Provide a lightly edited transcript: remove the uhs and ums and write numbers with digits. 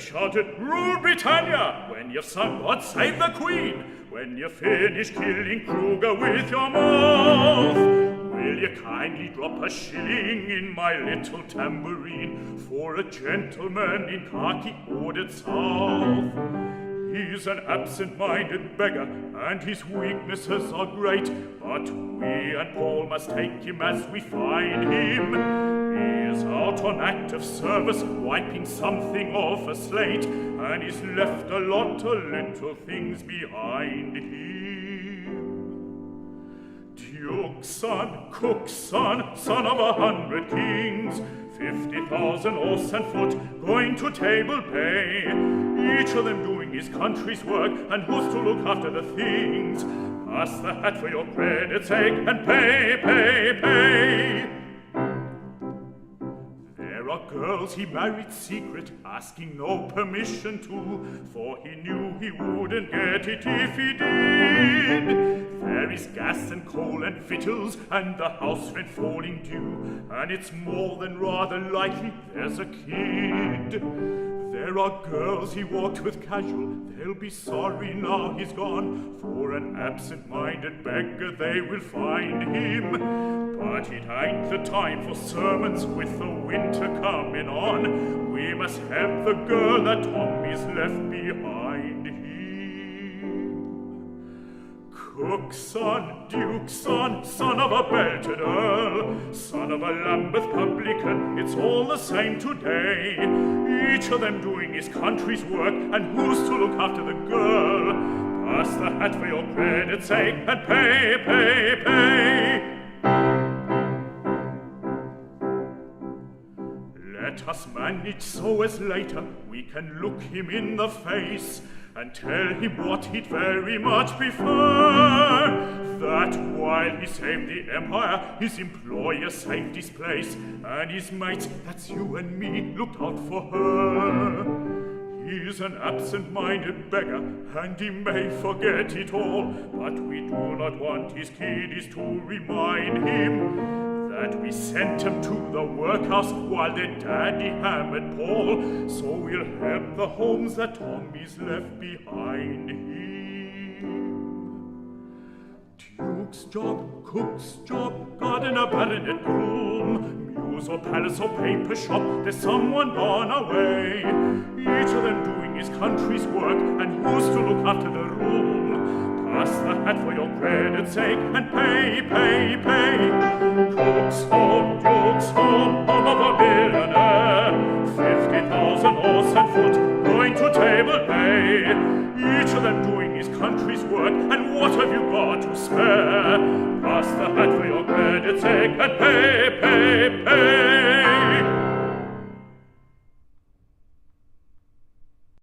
shouted, "Rule Britannia!" when you've sung God Save the Queen, when you've finished killing Kruger with your mouth, will you kindly drop a shilling in my little tambourine for a gentleman in khaki ordered south? He's an absent-minded beggar, and his weaknesses are great, but we and Paul must take him as we find him. He is out on active service, wiping something off a slate, and he's left a lot of little things behind him. Duke's son, cook's son, son of 100 kings, 50,000 horse and foot, going to table pay, each of them doing his country's work, and who's to look after the things? Pass the hat for your credit's sake, and pay, pay, pay. There are girls he married secret, asking no permission to, for he knew he wouldn't get it if he did. There is gas and coal and vittles, and the house rent falling due, and it's more than rather likely there's a kid. There are girls he walked with casual, they'll be sorry now he's gone, for an absent-minded beggar they will find him. But it ain't the time for sermons with the winter coming on, we must help the girl that Tommy's left behind him. Cook's son, duke's son, son of a belted earl, son of a Lambeth publican, it's all the same today. Each of them doing his country's work, and who's to look after the girl? Pass the hat for your credit's sake, and pay, pay, pay. Let us manage so as later we can look him in the face and tell him what he'd very much prefer, that while he saved the empire, his employer saved his place, and his mates, that's you and me, looked out for her. He's an absent-minded beggar, and he may forget it all, but we do not want his kiddies to remind him that we sent him to the workhouse while their daddy hammered Paul, so we'll help the homes that Tommy's left behind him. Duke's job, cook's job, gardener, baronet, groom, muse or palace or paper shop, there's someone gone away, each of them doing his country's work, and who's to look after the room? Pass the hat for your credit's sake, and pay, pay, pay. Cook's home, Duke's home, home of a millionaire, 50,000 horse and foot, going to table pay, each of them doing his country's work, and what have you got to spare? Pass the hat for your credit's sake, and pay, pay, pay.